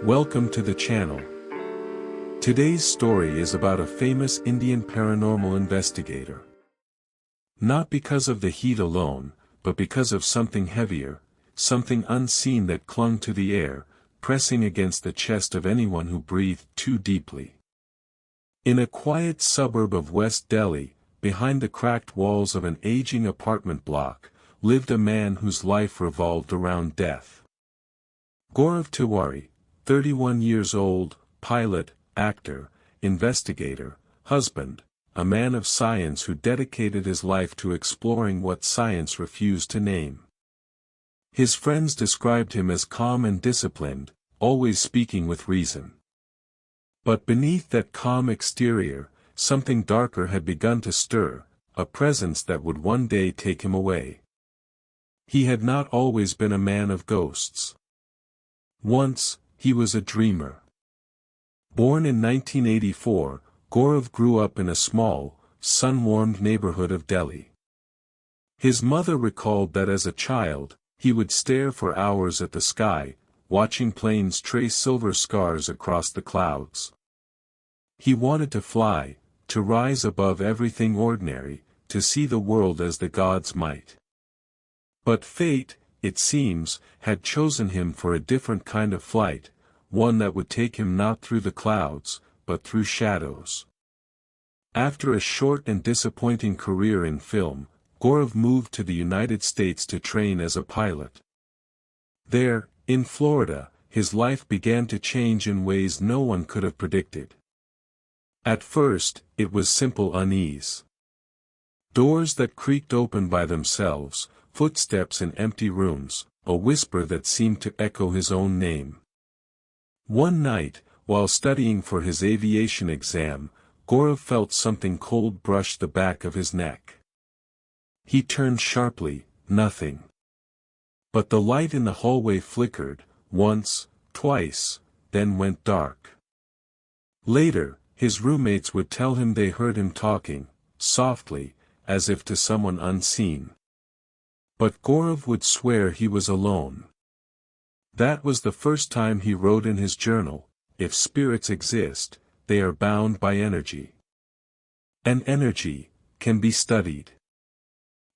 Welcome to the channel. Today's story is about a famous Indian paranormal investigator. Not because of the heat alone, but because of something heavier, something unseen that clung to the air, pressing against the chest of anyone who breathed too deeply. In a quiet suburb of West Delhi, behind the cracked walls of an aging apartment block, lived a man whose life revolved around death. Gaurav Tiwari, 31 years old, pilot, actor, investigator, husband, a man of science who dedicated his life to exploring what science refused to name. His friends described him as calm and disciplined, always speaking with reason. But beneath that calm exterior, something darker had begun to stir, a presence that would one day take him away. He had not always been a man of ghosts. Once, he was a dreamer. Born in 1984, Gaurav grew up in a small, sun-warmed neighborhood of Delhi. His mother recalled that as a child, he would stare for hours at the sky, watching planes trace silver scars across the clouds. He wanted to fly, to rise above everything ordinary, to see the world as the gods might. But fate, it seems, had chosen him for a different kind of flight, one that would take him not through the clouds, but through shadows. After a short and disappointing career in film, Gaurav moved to the United States to train as a pilot. There, in Florida, his life began to change in ways no one could have predicted. At first, it was simple unease. Doors that creaked open by themselves, footsteps in empty rooms, a whisper that seemed to echo his own name. One night, while studying for his aviation exam, Gaurav felt something cold brush the back of his neck. He turned sharply, nothing. But the light in the hallway flickered, once, twice, then went dark. Later, his roommates would tell him they heard him talking, softly, as if to someone unseen. But Gaurav would swear he was alone. That was the first time he wrote in his journal, "If spirits exist, they are bound by energy. And energy can be studied."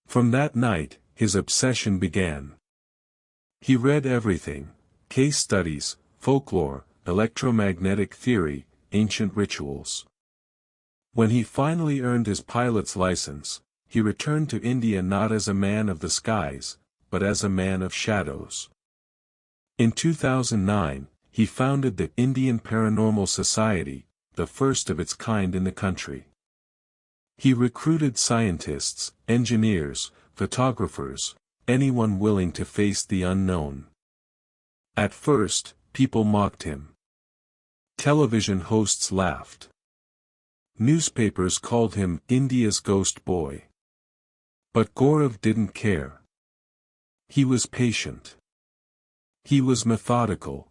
From that night, his obsession began. He read everything: case studies, folklore, electromagnetic theory, ancient rituals. When he finally earned his pilot's license, he returned to India not as a man of the skies, but as a man of shadows. In 2009, he founded the Indian Paranormal Society, the first of its kind in the country. He recruited scientists, engineers, photographers, anyone willing to face the unknown. At first, people mocked him. Television hosts laughed. Newspapers called him India's ghost boy. But Gaurav didn't care. He was patient. He was methodical.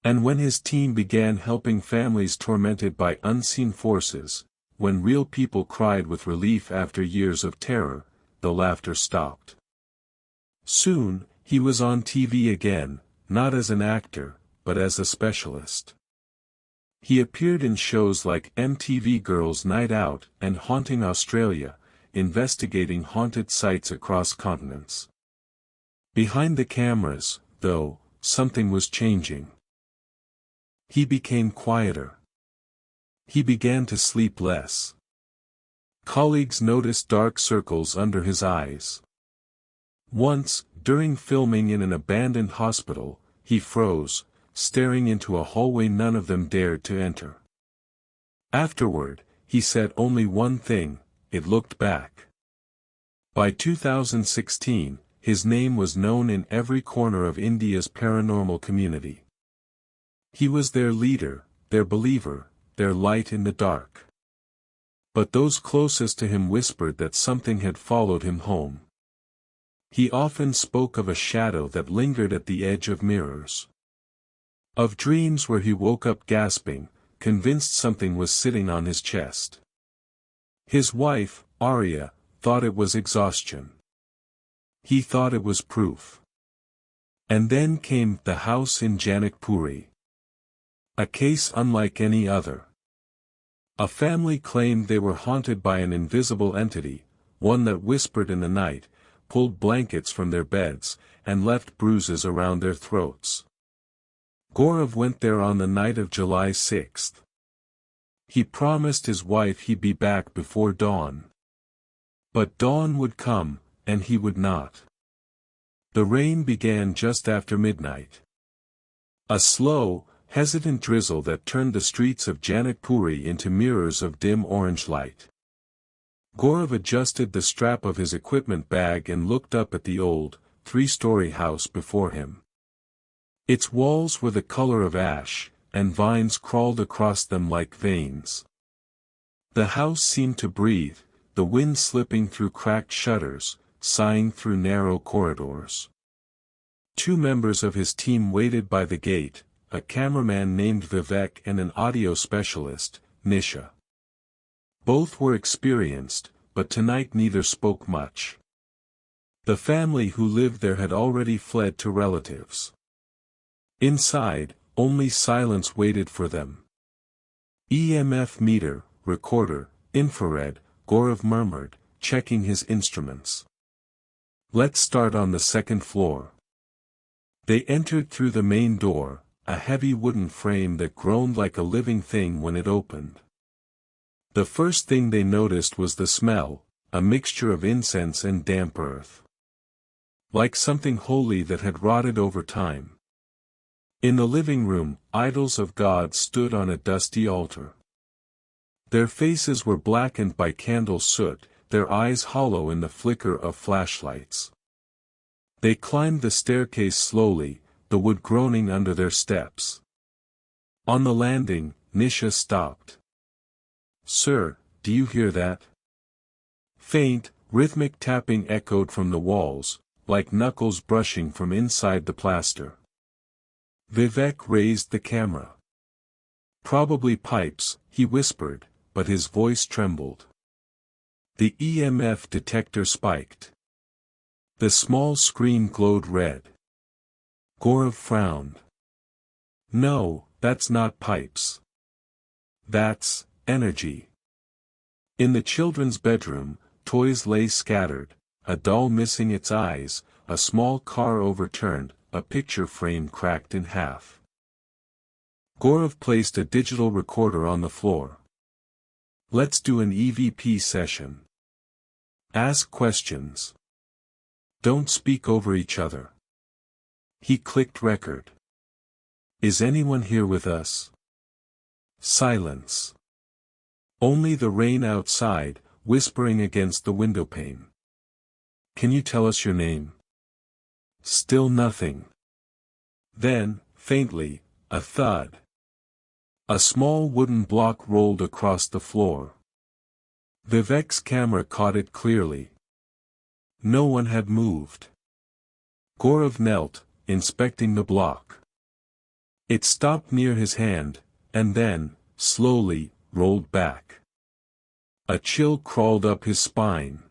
And when his team began helping families tormented by unseen forces, when real people cried with relief after years of terror, the laughter stopped. Soon, he was on TV again, not as an actor, but as a specialist. He appeared in shows like MTV Girls' Night Out and Haunting Australia, investigating haunted sites across continents. Behind the cameras, though, something was changing. He became quieter. He began to sleep less. Colleagues noticed dark circles under his eyes. Once, during filming in an abandoned hospital, he froze, staring into a hallway none of them dared to enter. Afterward, he said only one thing: it looked back. By 2016, his name was known in every corner of India's paranormal community. He was their leader, their believer, their light in the dark. But those closest to him whispered that something had followed him home. He often spoke of a shadow that lingered at the edge of mirrors. Of dreams where he woke up gasping, convinced something was sitting on his chest. His wife, Arya, thought it was exhaustion. He thought it was proof. And then came the house in Janakpuri. A case unlike any other. A family claimed they were haunted by an invisible entity, one that whispered in the night, pulled blankets from their beds, and left bruises around their throats. Gaurav went there on the night of July 6. He promised his wife he'd be back before dawn. But dawn would come, and he would not. The rain began just after midnight. A slow, hesitant drizzle that turned the streets of Janakpuri into mirrors of dim orange light. Gaurav adjusted the strap of his equipment bag and looked up at the old, three-story house before him. Its walls were the color of ash, and vines crawled across them like veins. The house seemed to breathe, the wind slipping through cracked shutters, sighing through narrow corridors. Two members of his team waited by the gate, a cameraman named Vivek and an audio specialist, Nisha. Both were experienced, but tonight neither spoke much. The family who lived there had already fled to relatives. Inside, only silence waited for them. EMF meter, recorder, infrared, Gaurav murmured, checking his instruments. Let's start on the second floor. They entered through the main door, a heavy wooden frame that groaned like a living thing when it opened. The first thing they noticed was the smell, a mixture of incense and damp earth. Like something holy that had rotted over time. In the living room, idols of gods stood on a dusty altar. Their faces were blackened by candle soot, their eyes hollow in the flicker of flashlights. They climbed the staircase slowly, the wood groaning under their steps. On the landing, Nisha stopped. "Sir, do you hear that?" Faint, rhythmic tapping echoed from the walls, like knuckles brushing from inside the plaster. Vivek raised the camera. "Probably pipes," he whispered, but his voice trembled. The EMF detector spiked. The small screen glowed red. Gaurav frowned. "No, that's not pipes. That's energy." In the children's bedroom, toys lay scattered, a doll missing its eyes, a small car overturned, a picture frame cracked in half. Gaurav placed a digital recorder on the floor. "Let's do an EVP session. Ask questions. Don't speak over each other." He clicked record. "Is anyone here with us?" Silence. Only the rain outside, whispering against the windowpane. "Can you tell us your name?" Still nothing. Then, faintly, a thud. A small wooden block rolled across the floor. Vivek's camera caught it clearly. No one had moved. Gaurav knelt, inspecting the block. It stopped near his hand, and then, slowly, rolled back. A chill crawled up his spine.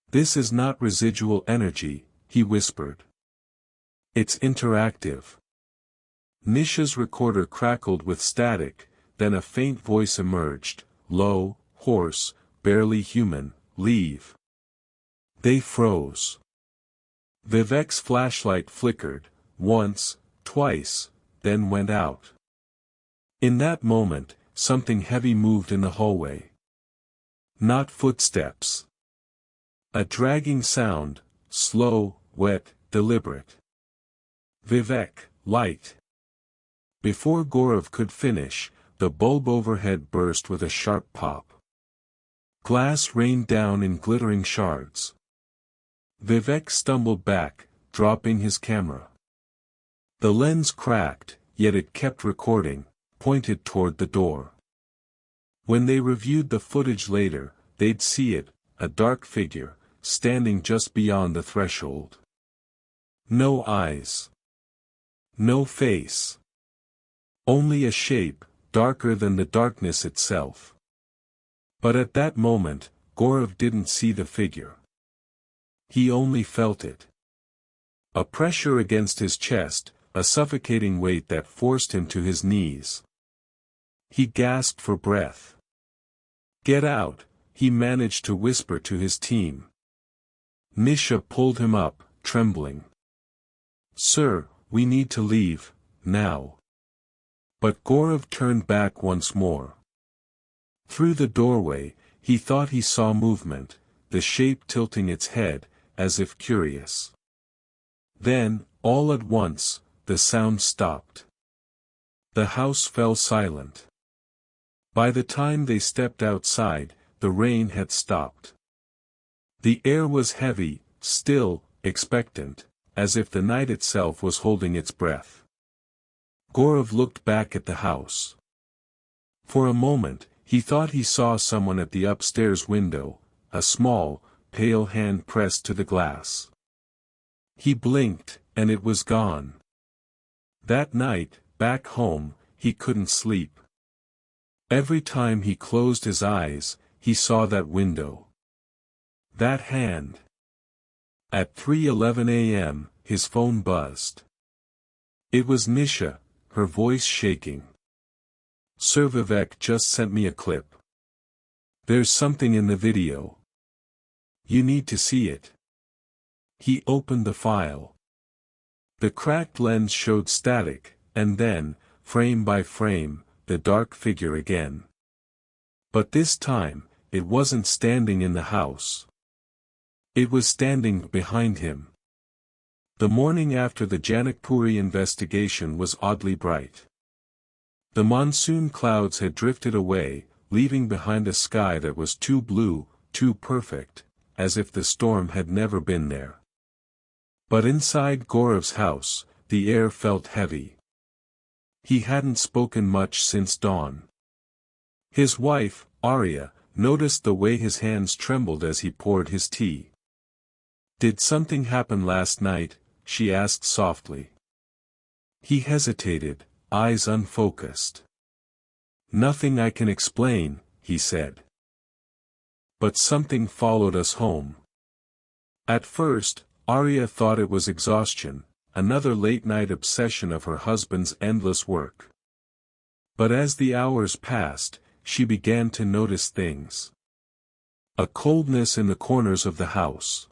"This is not residual energy," he whispered. "It's interactive." Nisha's recorder crackled with static, then a faint voice emerged, low, hoarse, barely human, "Leave." They froze. Vivek's flashlight flickered, once, twice, then went out. In that moment, something heavy moved in the hallway. Not footsteps. A dragging sound, slow, wet, deliberate. "Vivek, light." Before Gaurav could finish, the bulb overhead burst with a sharp pop. Glass rained down in glittering shards. Vivek stumbled back, dropping his camera. The lens cracked, yet it kept recording, pointed toward the door. When they reviewed the footage later, they'd see it, a dark figure, standing just beyond the threshold. No eyes. No face. Only a shape, darker than the darkness itself. But at that moment, Gaurav didn't see the figure. He only felt it. A pressure against his chest, a suffocating weight that forced him to his knees. He gasped for breath. "Get out," he managed to whisper to his team. Nisha pulled him up, trembling. "Sir, we need to leave, now." But Gaurav turned back once more. Through the doorway, he thought he saw movement, the shape tilting its head, as if curious. Then, all at once, the sound stopped. The house fell silent. By the time they stepped outside, the rain had stopped. The air was heavy, still, expectant, as if the night itself was holding its breath. Gaurav looked back at the house. For a moment, he thought he saw someone at the upstairs window, a small, pale hand pressed to the glass. He blinked, and it was gone. That night, back home, he couldn't sleep. Every time he closed his eyes, he saw that window. That hand. At 3:11 a.m., his phone buzzed. It was Nisha, her voice shaking. "Sir, Vivek just sent me a clip. There's something in the video. You need to see it." He opened the file. The cracked lens showed static, and then, frame by frame, the dark figure again. But this time, it wasn't standing in the house. It was standing behind him. The morning after the Janakpuri investigation was oddly bright. The monsoon clouds had drifted away, leaving behind a sky that was too blue, too perfect, as if the storm had never been there. But inside Gaurav's house, the air felt heavy. He hadn't spoken much since dawn. His wife, Arya, noticed the way his hands trembled as he poured his tea. "Did something happen last night?" she asked softly. He hesitated, eyes unfocused. "Nothing I can explain," he said. "But something followed us home." At first, Arya thought it was exhaustion, another late-night obsession of her husband's endless work. But as the hours passed, she began to notice things. A coldness in the corners of the house.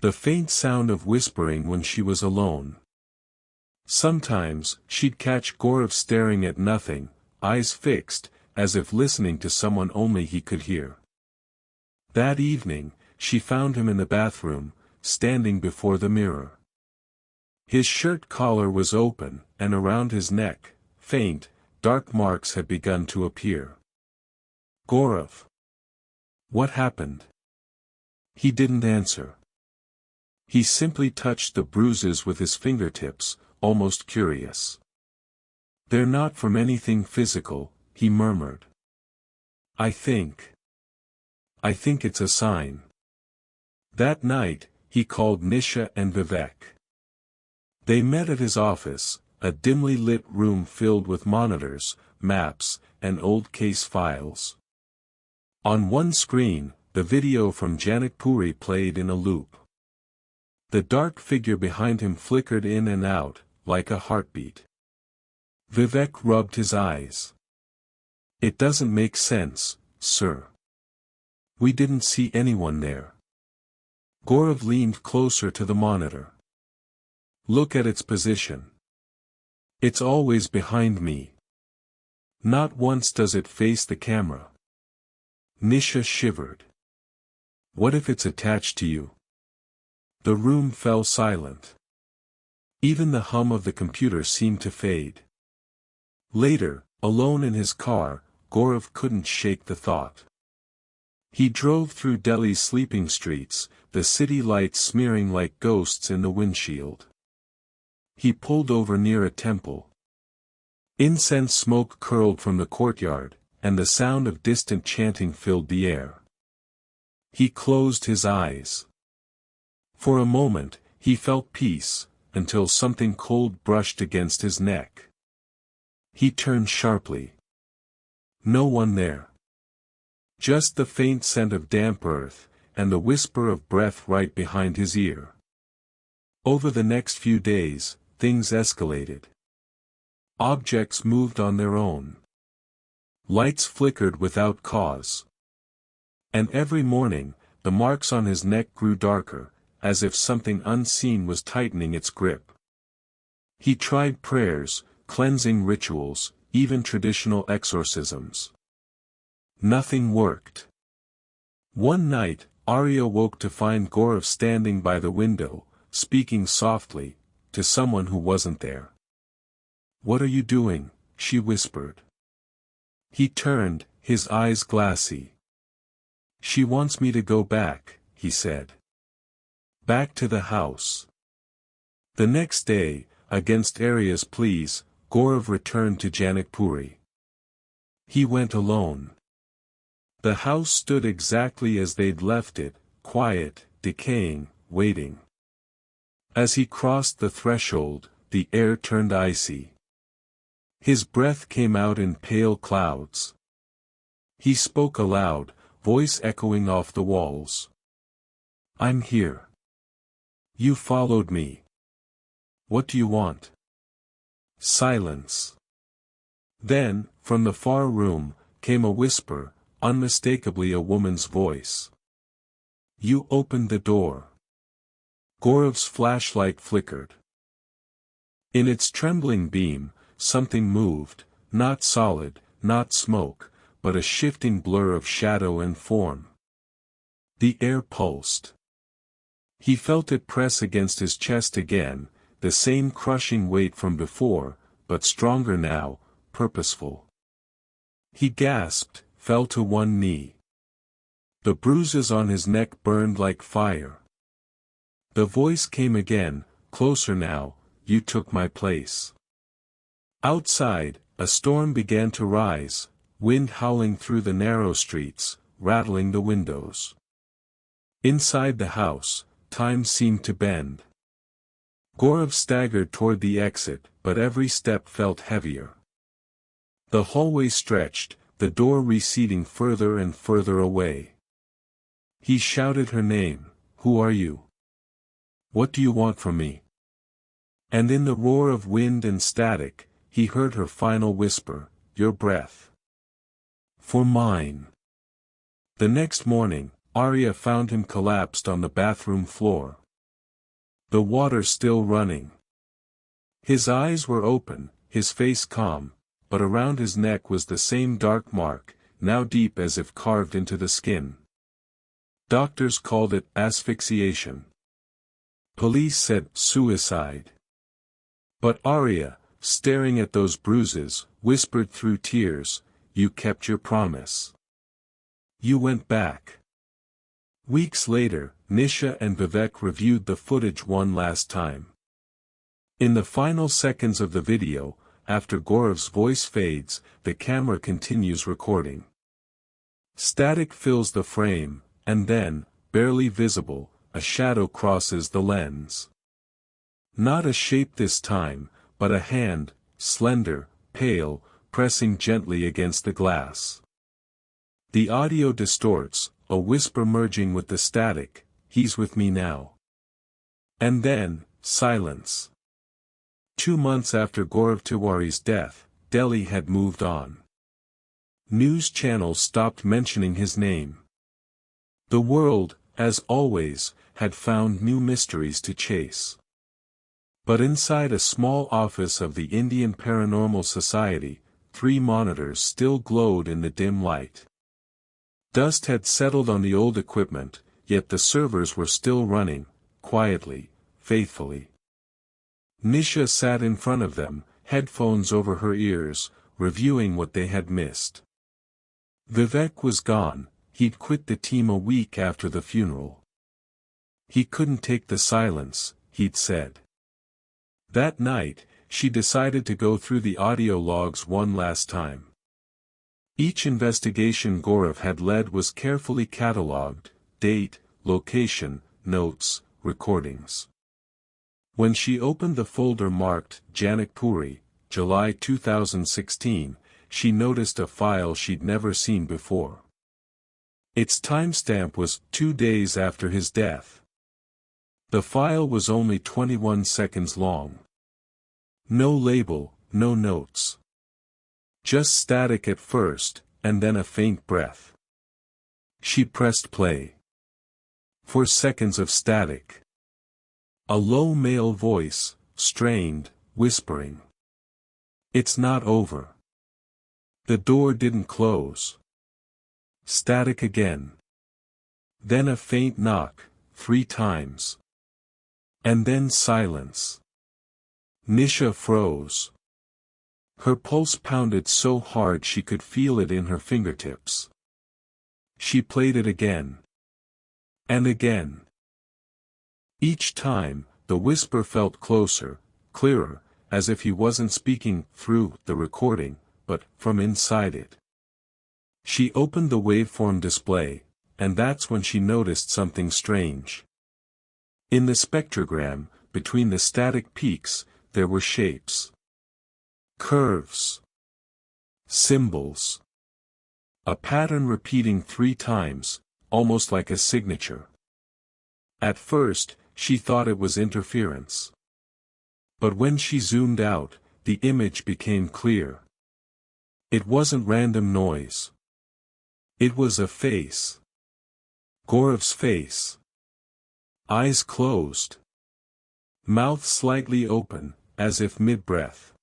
The faint sound of whispering when she was alone. Sometimes, she'd catch Gaurav staring at nothing, eyes fixed, as if listening to someone only he could hear. That evening, she found him in the bathroom, standing before the mirror. His shirt collar was open, and around his neck, faint, dark marks had begun to appear. "Gaurav. What happened?" He didn't answer. He simply touched the bruises with his fingertips, almost curious. "They're not from anything physical," he murmured. I think it's a sign." That night, he called Nisha and Vivek. They met at his office, a dimly lit room filled with monitors, maps, and old case files. On one screen, the video from Janakpuri played in a loop. The dark figure behind him flickered in and out, like a heartbeat. Vivek rubbed his eyes. "It doesn't make sense, sir. We didn't see anyone there." Gaurav leaned closer to the monitor. "Look at its position. It's always behind me. Not once does it face the camera." Nisha shivered. "What if it's attached to you?" The room fell silent. Even the hum of the computer seemed to fade. Later, alone in his car, Gaurav couldn't shake the thought. He drove through Delhi's sleeping streets, the city lights smearing like ghosts in the windshield. He pulled over near a temple. Incense smoke curled from the courtyard, and the sound of distant chanting filled the air. He closed his eyes. For a moment, he felt peace, until something cold brushed against his neck. He turned sharply. No one there. Just the faint scent of damp earth, and the whisper of breath right behind his ear. Over the next few days, things escalated. Objects moved on their own. Lights flickered without cause. And every morning, the marks on his neck grew darker, as if something unseen was tightening its grip. He tried prayers, cleansing rituals, even traditional exorcisms. Nothing worked. One night, Arya woke to find Gaurav standing by the window, speaking softly, to someone who wasn't there. "What are you doing?" she whispered. He turned, his eyes glassy. "She wants me to go back," he said. "Back to the house." The next day, against Arya's pleas, Gaurav returned to Janakpuri. He went alone. The house stood exactly as they'd left it, quiet, decaying, waiting. As he crossed the threshold, the air turned icy. His breath came out in pale clouds. He spoke aloud, voice echoing off the walls. "I'm here. You followed me. What do you want?" Silence. Then, from the far room, came a whisper, unmistakably a woman's voice. "You opened the door." Gaurav's flashlight flickered. In its trembling beam, something moved, not solid, not smoke, but a shifting blur of shadow and form. The air pulsed. He felt it press against his chest again, the same crushing weight from before, but stronger now, purposeful. He gasped, fell to one knee. The bruises on his neck burned like fire. The voice came again, closer now, "You took my place." Outside, a storm began to rise, wind howling through the narrow streets, rattling the windows. Inside the house, time seemed to bend. Gaurav staggered toward the exit, but every step felt heavier. The hallway stretched, the door receding further and further away. He shouted her name, "Who are you? What do you want from me?" And in the roar of wind and static, he heard her final whisper, "Your breath. For mine." The next morning, Arya found him collapsed on the bathroom floor. The water still running. His eyes were open, his face calm, but around his neck was the same dark mark, now deep as if carved into the skin. Doctors called it asphyxiation. Police said suicide. But Arya, staring at those bruises, whispered through tears, "You kept your promise. You went back." Weeks later, Nisha and Vivek reviewed the footage one last time. In the final seconds of the video, after Gaurav's voice fades, the camera continues recording. Static fills the frame, and then, barely visible, a shadow crosses the lens. Not a shape this time, but a hand, slender, pale, pressing gently against the glass. The audio distorts, a whisper merging with the static, "He's with me now." And then, silence. 2 months after Gaurav Tiwari's death, Delhi had moved on. News channels stopped mentioning his name. The world, as always, had found new mysteries to chase. But inside a small office of the Indian Paranormal Society, 3 monitors still glowed in the dim light. Dust had settled on the old equipment, yet the servers were still running, quietly, faithfully. Nisha sat in front of them, headphones over her ears, reviewing what they had missed. Vivek was gone, he'd quit the team a week after the funeral. He couldn't take the silence, he'd said. That night, she decided to go through the audio logs one last time. Each investigation Gaurav had led was carefully catalogued, date, location, notes, recordings. When she opened the folder marked Janakpuri, July 2016, she noticed a file she'd never seen before. Its timestamp was 2 days after his death. The file was only 21 seconds long. No label, no notes. Just static at first, and then a faint breath. She pressed play. 4 seconds of static. A low male voice, strained, whispering. It's not over. The door didn't close. Static again. Then a faint knock, 3 times. And then silence. Nisha froze. Her pulse pounded so hard she could feel it in her fingertips. She played it again. And again. Each time, the whisper felt closer, clearer, as if he wasn't speaking through the recording, but from inside it. She opened the waveform display, and that's when she noticed something strange. In the spectrogram, between the static peaks, there were shapes. Curves. Symbols. A pattern repeating 3 times, almost like a signature. At first, she thought it was interference. But when she zoomed out, the image became clear. It wasn't random noise. It was a face. Gaurav's face. Eyes closed. Mouth slightly open, as if mid-breath.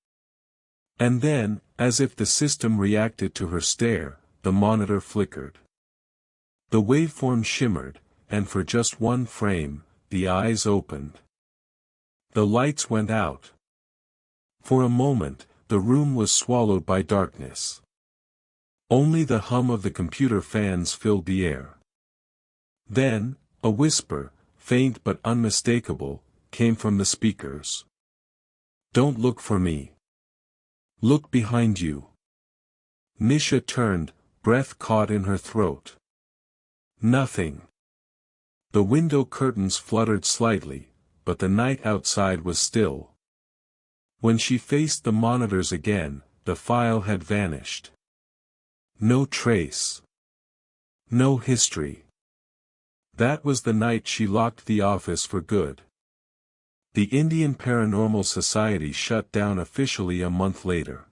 And then, as if the system reacted to her stare, the monitor flickered. The waveform shimmered, and for just 1 frame, the eyes opened. The lights went out. For a moment, the room was swallowed by darkness. Only the hum of the computer fans filled the air. Then, a whisper, faint but unmistakable, came from the speakers. Don't look for me. Look behind you. Nisha turned, breath caught in her throat. Nothing. The window curtains fluttered slightly, but the night outside was still. When she faced the monitors again, the file had vanished. No trace. No history. That was the night she locked the office for good. The Indian Paranormal Society shut down officially a month later.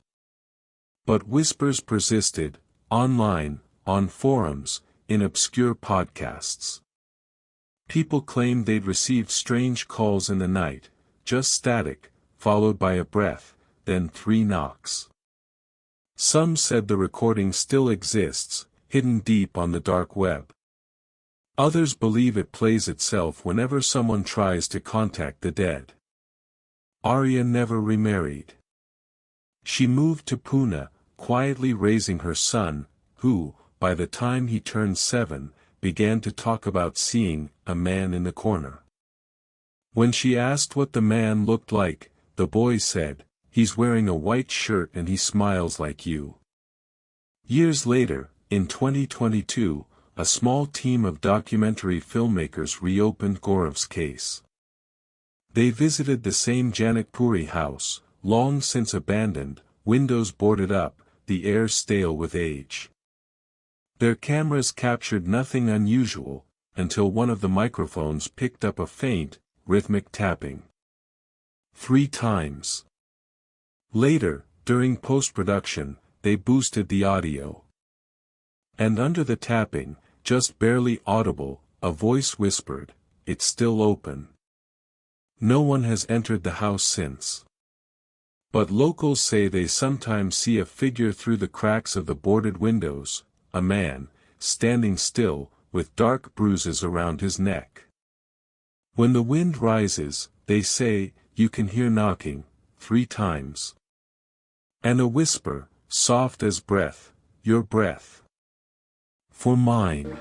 But whispers persisted, online, on forums, in obscure podcasts. People claimed they'd received strange calls in the night, just static, followed by a breath, then 3 knocks. Some said the recording still exists, hidden deep on the dark web. Others believe it plays itself whenever someone tries to contact the dead. Arya never remarried. She moved to Pune, quietly raising her son, who, by the time he turned 7, began to talk about seeing a man in the corner. When she asked what the man looked like, the boy said, "He's wearing a white shirt and he smiles like you." Years later, in 2022, a small team of documentary filmmakers reopened Gaurav's case. They visited the same Janakpuri house, long since abandoned, windows boarded up, the air stale with age. Their cameras captured nothing unusual, until one of the microphones picked up a faint, rhythmic tapping. 3 times. Later, during post-production, they boosted the audio. And under the tapping, just barely audible, a voice whispered, "It's still open." No one has entered the house since. But locals say they sometimes see a figure through the cracks of the boarded windows, a man, standing still, with dark bruises around his neck. When the wind rises, they say, you can hear knocking, 3 times. And a whisper, soft as breath, your breath. For mine.